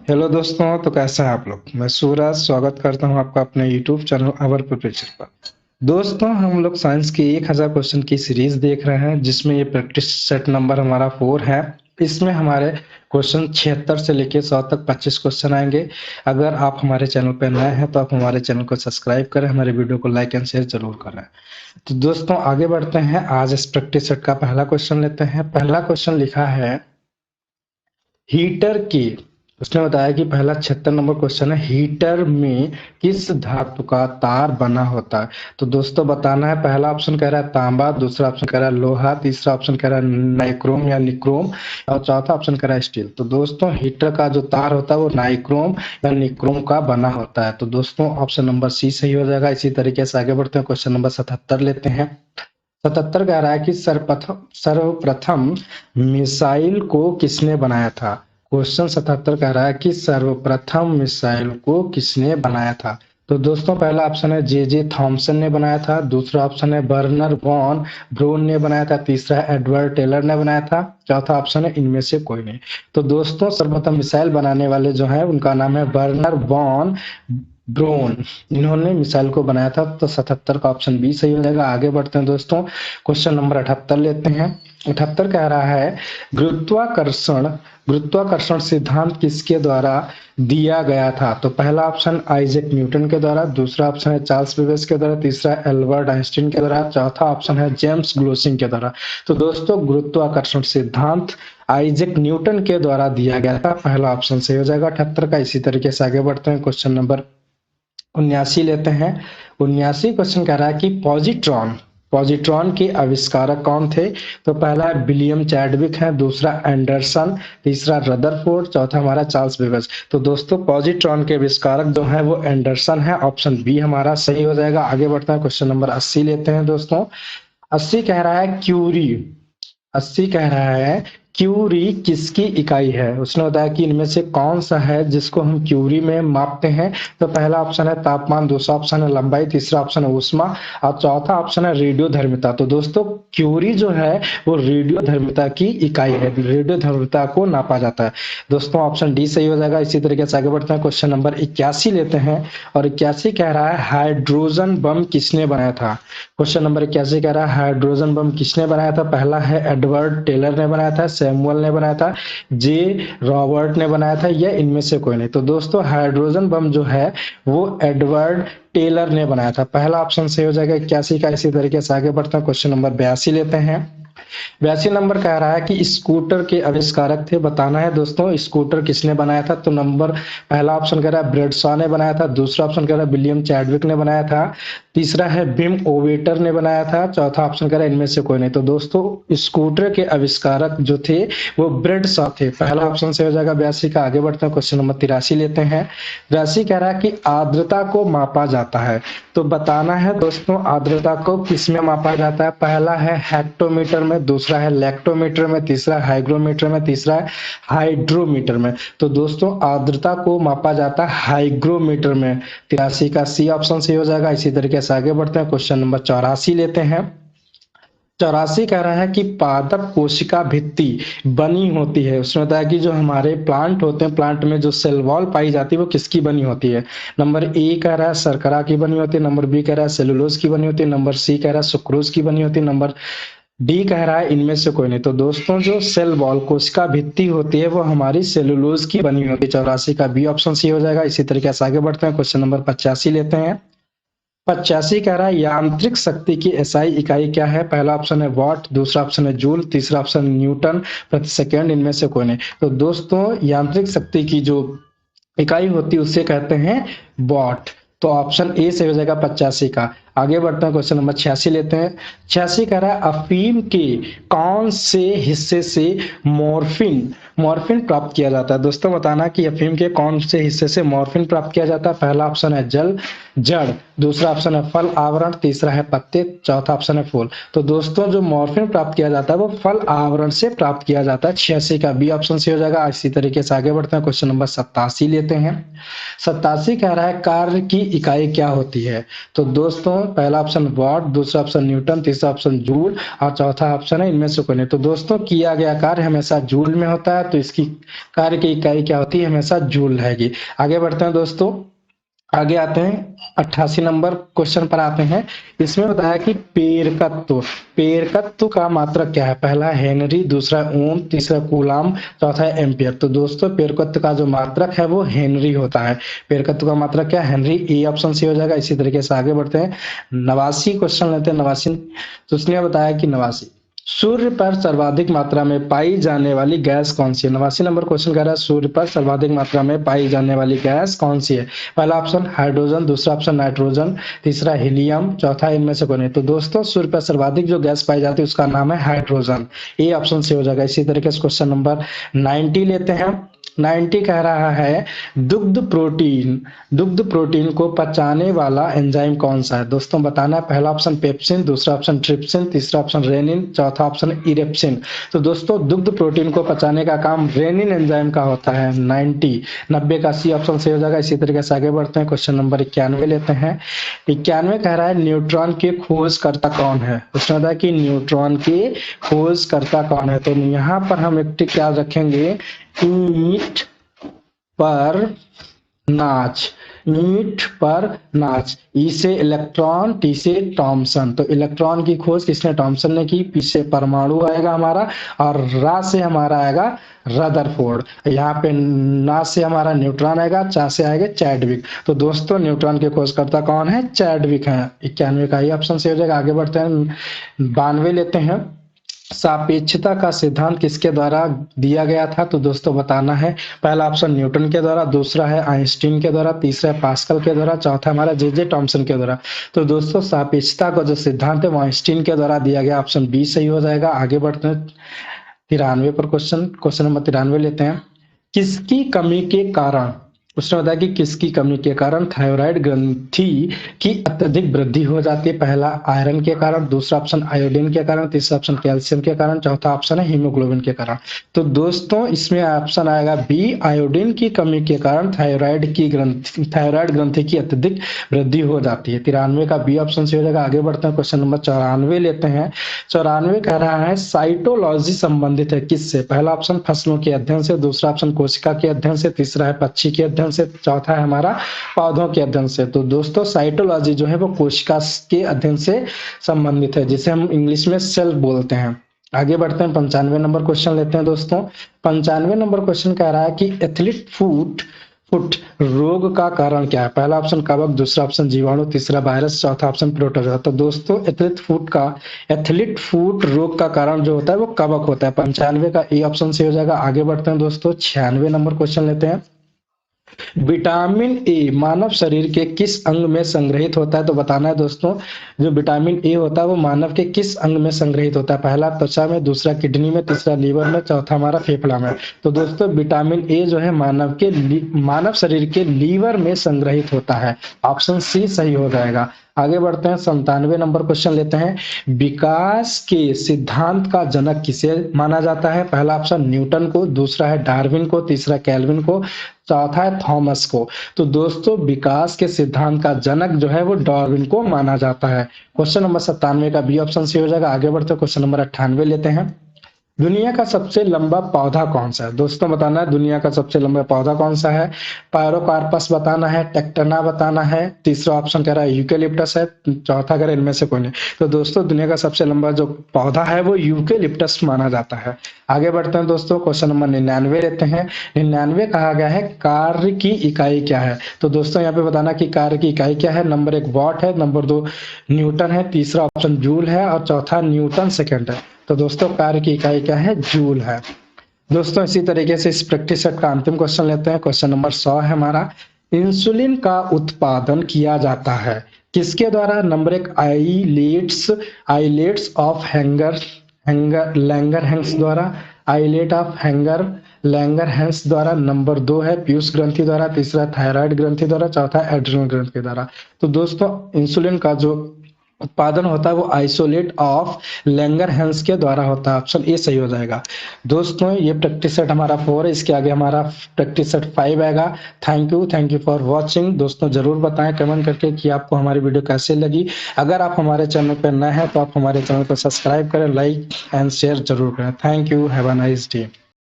Hello दोस्तों, तो कैसे हैं आप लोग। मैं सूरज स्वागत करता हूं आपका अपने यूट्यूब चैनल अवर प्रिपरेशन पर। दोस्तों, हम लोग साइंस की 1000 क्वेश्चन की सीरीज देख रहे हैं, जिसमें ये प्रैक्टिस सेट नंबर हमारा 4 है। इसमें हमारे क्वेश्चन 76 से लेके 100 तक 25 क्वेश्चन आएंगे। अगर आप हमारे चैनल पर नए हैं तो आप हमारे चैनल को सब्सक्राइब करें, हमारे वीडियो को लाइक एंड शेयर जरूर करें। तो दोस्तों, आगे बढ़ते हैं। आज इस प्रैक्टिस सेट का पहला क्वेश्चन लेते हैं। पहला क्वेश्चन लिखा है हीटर की। उसने बताया कि पहला 76 नंबर क्वेश्चन है, हीटर में किस धातु का तार बना होता है। तो दोस्तों बताना है। पहला ऑप्शन कह रहा है तांबा, दूसरा ऑप्शन कह रहा है लोहा, तीसरा ऑप्शन कह रहा है नाइक्रोम या निक्रोम, और चौथा ऑप्शन कह रहा है स्टील। तो दोस्तों, हीटर का जो तार होता है वो नाइक्रोम या निक्रोम का बना होता है। तो दोस्तों, ऑप्शन नंबर सी सही हो जाएगा। इसी तरीके से आगे बढ़ते हैं। क्वेश्चन नंबर 77 लेते हैं। 77 कह रहा है कि सर्वप्रथम मिसाइल को किसने बनाया था। क्वेश्चन 77 कह रहा है कि सर्वप्रथम मिसाइल को किसने बनाया था। तो दोस्तों, पहला ऑप्शन है जे जे थॉमसन ने बनाया था, दूसरा ऑप्शन है बर्नर वॉन ब्रोन ने बनाया था, तीसरा है एडवर्ड टेलर ने बनाया था, चौथा ऑप्शन है इनमें से कोई नहीं। तो दोस्तों, सर्वप्रथम मिसाइल बनाने वाले जो है उनका नाम है बर्नर वॉन ब्रोन। इन्होंने मिसाइल को बनाया था। तो 77 का ऑप्शन बी सही हो जाएगा। आगे बढ़ते हैं दोस्तों। क्वेश्चन नंबर 78 लेते हैं। 78 कह रहा है गुरुत्वाकर्षण गुरुत्वाकर्षण सिद्धांत किसके द्वारा दिया गया था। तो पहला ऑप्शन आइजैक न्यूटन के द्वारा, दूसरा ऑप्शन है चार्ल्स बेबेज के द्वारा, तीसरा एल्बर्ट आइंस्टीन के द्वारा, चौथा ऑप्शन है जेम्स ग्लोसिंग के द्वारा। तो दोस्तों, गुरुत्वाकर्षण सिद्धांत आइजैक न्यूटन के द्वारा दिया गया था। पहला ऑप्शन सही हो जाएगा 78 का। इसी तरीके से आगे बढ़ते हैं। क्वेश्चन नंबर 79 लेते हैं। 79 क्वेश्चन कह रहा है कि पॉजिट्रॉन पॉजिट्रॉन के आविष्कारक कौन थे। तो पहला विलियम चैडविक है, दूसरा एंडरसन, तीसरा रदरफोर्ड, चौथा हमारा चार्ल्स बेबेज। तो दोस्तों, पॉजिट्रॉन के आविष्कारक जो है वो एंडरसन है। ऑप्शन बी हमारा सही हो जाएगा। आगे बढ़ते हैं। क्वेश्चन नंबर 80 लेते हैं दोस्तों। 80 कह रहा है क्यूरी 80 कह रहा है क्यूरी किसकी इकाई है। उसने बताया कि इनमें से कौन सा है जिसको हम क्यूरी में मापते हैं। तो पहला ऑप्शन है तापमान, दूसरा ऑप्शन है लंबाई, तीसरा ऑप्शन है ऊष्मा, और चौथा ऑप्शन है रेडियोधर्मिता। तो दोस्तों, क्यूरी जो है वो रेडियोधर्मिता की इकाई है। रेडियोधर्मिता को नापा जाता है। दोस्तों, ऑप्शन डी सही हो जाएगा। इसी तरीके से आगे बढ़ते हैं। क्वेश्चन नंबर 81 लेते हैं। और 81 कह रहा है हाइड्रोजन बम किसने बनाया था। क्वेश्चन नंबर 81 कह रहा है हाइड्रोजन बम किसने बनाया था। पहला है एडवर्ड टेलर ने बनाया था, सैमुअल ने बनाया था, जे रॉबर्ट ने बनाया था, या इनमें से कोई नहीं। तो दोस्तों, हाइड्रोजन बम जो है वो एडवर्ड टेलर ने बनाया था। पहला ऑप्शन सही हो जाएगा 81 का। इसी तरीके से आगे बढ़ते हैं। क्वेश्चन नंबर 82 लेते हैं। 82 नंबर कह रहा है कि स्कूटर के आविष्कारक थे। बताना है दोस्तों, स्कूटर किसने बनाया था। तो नंबर पहला ऑप्शन कह रहा है ब्रेडशॉ ने बनाया था, दूसरा ऑप्शन कह रहा है विलियम चैडविक ने बनाया था, तीसरा है बिम ओवेटर ने बनाया था, चौथा ऑप्शन कह रहा है इनमें से कोई नहीं। तो दोस्तों, स्कूटर के आविष्कारक जो थे वो ब्रेडशॉ थे। पहला ऑप्शन से हो जाएगा 82 का। आगे बढ़ते हैं। क्वेश्चन नंबर 83 लेते हैं। 83 कह रहा है कि आर्द्रता को मापा जाता है। तो बताना है दोस्तों, आर्द्रता को किसमें मापा जाता है। पहला है हेक्टोमीटर में, दूसरा है लेक्टोमीटर में, तीसरा हाइग्रोमीटर में, तीसरा है हाइड्रोमीटर में। तो दोस्तों, आर्द्रता को मापा जाता है हाइग्रोमीटर में। 83 का सी ऑप्शन सही हो जाएगा। इसी तरीके से आगे बढ़ते हैं। क्वेश्चन नंबर 84 लेते हैं। 84 कह रहा है कि पादप कोशिका भित्ति बनी होती है। उसने बताया कि जो हमारे प्लांट होते हैं, प्लांट में जो सेल वॉल पाई जाती है वो किसकी बनी होती है। नंबर ए कह रहा है शर्करा की बनी होती है, नंबर बी कह रहा है सेलुलोज की बनी होती है, नंबर सी कह रहा है सुक्रोज की बनी होती है, नंबर डी कह रहा है इनमें से कोई नहीं। तो दोस्तों, जो सेल वॉल कोशिका भित्ति होती है वो हमारी सेलुलोज की बनी होती है। 84 का बी ऑप्शन सी हो जाएगा। इसी तरीके से आगे बढ़ते हैं। क्वेश्चन नंबर 85 लेते हैं। 85 कह रहा है यांत्रिक शक्ति की एसआई इकाई क्या है। पहला ऑप्शन है वॉट, दूसरा ऑप्शन है जूल, तीसरा ऑप्शन न्यूटन प्रति सेकेंड, इनमें से कोई नहीं। तो दोस्तों, यांत्रिक शक्ति की जो इकाई होती है उसे कहते हैं वॉट। तो ऑप्शन ए से हो जाएगा 85 का। आगे बढ़ते हैं। क्वेश्चन नंबर 86 लेते हैं। 86 कह रहा है अफीम के कौन से हिस्से से मॉर्फिन मॉर्फिन प्राप्त किया जाता है। दोस्तों, बताना कि अफीम के कौन से हिस्से से मॉर्फिन प्राप्त किया जाता है। पहला ऑप्शन है जड़, दूसरा ऑप्शन है फल आवरण, तीसरा है पत्ते, चौथा ऑप्शन है फूल। तो दोस्तों, जो मॉर्फिन प्राप्त किया जाता है वो फल आवरण से प्राप्त किया जाता है। 86 का बी ऑप्शन से हो जाएगा। इसी तरीके से आगे बढ़ते हैं। क्वेश्चन नंबर 87 लेते हैं। 87 कह रहा है कार्य की इकाई क्या होती है। तो दोस्तों, पहला ऑप्शन वाट, दूसरा ऑप्शन न्यूटन, तीसरा ऑप्शन जूल और चौथा ऑप्शन है इनमें से कोई नहीं। तो दोस्तों किया गया कार्य हमेशा जूल में होता है, तो इसकी कार्य की इकाई क्या होती है, हमेशा जूल रहेगी। आगे बढ़ते हैं दोस्तों, आगे आते हैं 88 नंबर क्वेश्चन पर आते हैं। इसमें बताया कि पेरकत्व, पेरकत्व का मात्रक क्या है। पहला हेनरी, दूसरा ओम, तीसरा कूलाम, चौथा है एम्पियर। तो दोस्तों पेरकत्व का जो मात्रक है वो हेनरी होता है। पेरकत्व का मात्रक क्या है, हेनरी। ए ऑप्शन सी हो जाएगा। इसी तरीके से आगे बढ़ते हैं, 89 क्वेश्चन लेते हैं। 89, तो उसने बताया कि 89 सूर्य पर सर्वाधिक मात्रा में पाई जाने वाली गैस कौन सी है। 89 नंबर क्वेश्चन कह रहा है सूर्य पर सर्वाधिक मात्रा में पाई जाने वाली गैस कौन सी है। पहला ऑप्शन हाइड्रोजन, दूसरा ऑप्शन नाइट्रोजन, तीसरा हीलियम, चौथा इनमें से कौन है। तो दोस्तों सूर्य पर सर्वाधिक जो गैस पाई जाती है उसका नाम है हाइड्रोजन। ए ऑप्शन से हो जाएगा। इसी तरीके से क्वेश्चन नंबर 90 लेते हैं। 90 कह रहा है दुग्ध प्रोटीन, दुग्ध प्रोटीन को पचाने वाला एंजाइम कौन सा है। दोस्तों बताना है, पहला ऑप्शन पेप्सिन, दूसरा ऑप्शन ट्रिप्सिन, तीसरा ऑप्शन रेनिन, चौथा ऑप्शन इरेप्सिन। तो दोस्तों दुग्ध प्रोटीन को पचाने का काम रेनिन एंजाइम का होता है। 90 का सी ऑप्शन से हो जाएगा। इसी तरीके से आगे बढ़ते हैं, क्वेश्चन नंबर 91 लेते हैं। 91 कह रहा है न्यूट्रॉन के खोजकर्ता कौन है। उसने बताया कि न्यूट्रॉन के खोजकर्ता कौन है। तो यहाँ पर हम एक टिक याद रखेंगे, ईंट पर नाच, ईंट पर नाच। ई से इलेक्ट्रॉन, टी से थॉमसन। तो इलेक्ट्रॉन की खोज किसने, थॉमसन ने की। पी से परमाणु आएगा हमारा, और रा से हमारा आएगा रदरफोर्ड। यहाँ पे ना से हमारा न्यूट्रॉन आएगा, चा से आएगा चैडविक। तो दोस्तों न्यूट्रॉन के खोजकर्ता कौन है, चैडविक है। 91 का ही ऑप्शन से हो जाएगा। आगे बढ़ते हैं, 92 लेते हैं। सापेक्षता का सिद्धांत किसके द्वारा दिया गया था। तो दोस्तों बताना है, पहला ऑप्शन न्यूटन के द्वारा, दूसरा है आइंस्टीन के द्वारा, तीसरा है पास्कल के द्वारा, चौथा हमारा जे थॉमसन के द्वारा। तो दोस्तों सापेक्षता का जो सिद्धांत है वो आइंस्टीन के द्वारा दिया गया। ऑप्शन बी सही हो जाएगा। आगे बढ़ते हैं 93 पर, क्वेश्चन नंबर 93 लेते हैं। किसकी कमी के कारण, उसने बताया कि किसकी कमी के कारण थायराइड ग्रंथि की अत्यधिक वृद्धि हो जाती है। पहला आयरन के कारण, दूसरा ऑप्शन आयोडीन के कारण, तीसरा ऑप्शन कैल्शियम के कारण, चौथा ऑप्शन है हीमोग्लोबिन के कारण। तो दोस्तों इसमें ऑप्शन आएगा बी, आयोडीन की कमी के कारण थायराइड ग्रंथि की अत्यधिक वृद्धि हो जाती है। 93 का बी ऑप्शन से हो जाएगा। आगे बढ़ते हैं, क्वेश्चन नंबर 94 लेते हैं। 94 कह रहा है साइटोलॉजी संबंधित है किससे। पहला ऑप्शन फसलों के अध्ययन से, दूसरा ऑप्शन कोशिका के अध्ययन से, तीसरा है पक्षी के अध्ययन से, चौथा है हमारा पौधों के अध्ययन से। तो दोस्तों साइटोलॉजी जो है वो कोशिका के अध्ययन से संबंधित है, जिसे हम इंग्लिश में सेल बोलते हैं। आगे बढ़ते हैं, 95 नंबर क्वेश्चन लेते हैं दोस्तों। 95 नंबर क्वेश्चन कह रहा है कि एथलीट फुट रोग का कारण क्या है। पहला ऑप्शन कवक, दूसरा ऑप्शन जीवाणु, तीसरा वायरस, चौथा ऑप्शन प्रोटोजोआ। तो दोस्तों एथलीट फुट रोग का कारण जो होता है वो कवक होता है। 95 का ए ऑप्शन से हो जाएगा। आगे बढ़ते हैं दोस्तों, 96 नंबर क्वेश्चन लेते हैं। विटामिन ए मानव शरीर के किस अंग में संग्रहित होता है। तो बताना है दोस्तों, जो विटामिन ए होता है वो मानव के किस अंग में संग्रहित होता है। पहला त्वचा में, दूसरा किडनी में, तीसरा लीवर में, चौथा हमारा फेफड़ा में। तो दोस्तों विटामिन ए जो है मानव शरीर के लीवर में संग्रहित होता है। ऑप्शन सी सही हो जाएगा। आगे बढ़ते हैं, 97 नंबर क्वेश्चन लेते हैं। विकास के सिद्धांत का जनक किसे माना जाता है। पहला ऑप्शन न्यूटन को, दूसरा है डार्विन को, तीसरा कैल्विन को, चौथा है थॉमस को। तो दोस्तों विकास के सिद्धांत का जनक जो है वो डार्विन को माना जाता है। क्वेश्चन नंबर 97 का बी ऑप्शन से हो जाएगा। आगे बढ़ते हैं, क्वेश्चन नंबर 98 लेते हैं। दुनिया का सबसे लंबा पौधा कौन सा है। दोस्तों बताना है दुनिया का सबसे लंबा पौधा कौन सा है। पायरोकार्पस बताना है, टेक्टना बताना है, तीसरा ऑप्शन कह रहा है यूकेलिप्टस है, चौथा कह रहा है इनमें से कोई नहीं। तो दोस्तों दुनिया का सबसे लंबा जो पौधा है वो यूकेलिप्टस माना जाता है। आगे बढ़ते हैं दोस्तों, क्वेश्चन नंबर 99 लेते हैं। 99 कहा गया है कार्य की इकाई क्या है। तो दोस्तों यहाँ पे बताना कि कार्य की इकाई क्या है। नंबर 1 वॉट है, नंबर 2 न्यूटन है, तीसरा ऑप्शन जूल है और चौथा न्यूटन सेकेंड है। तो दोस्तों कार्य की इकाई क्या है, जूल है। दोस्तों इसी तरीके से इस प्रैक्टिस सेट का अंतिम क्वेश्चन लेते हैं। क्वेश्चन नंबर 100 है हमारा। इंसुलिन का उत्पादन किया जाता है किसके द्वारा। नंबर 1 आइलेट्स ऑफ लैंगरहैंस द्वारा, आइलेट ऑफ लैंगरहैंस द्वारा। नंबर 2 है पीयूष ग्रंथि द्वारा, तीसरा थायराइड ग्रंथि द्वारा, चौथा एड्रिनल ग्रंथि द्वारा। तो दोस्तों इंसुलिन का जो उत्पादन होता है वो आइसोलेट ऑफ लैंगरहैंस के द्वारा होता है। ऑप्शन ए सही हो जाएगा। दोस्तों ये प्रैक्टिस सेट हमारा 4 है, इसके आगे हमारा प्रैक्टिस सेट 5 आएगा। Thank you for watching. दोस्तों जरूर बताएं कमेंट करके कि आपको हमारी वीडियो कैसे लगी। अगर आप हमारे चैनल पर नए हैं तो आप हमारे चैनल को सब्सक्राइब करें, लाइक एंड शेयर जरूर करें। Thank you, have a nice day.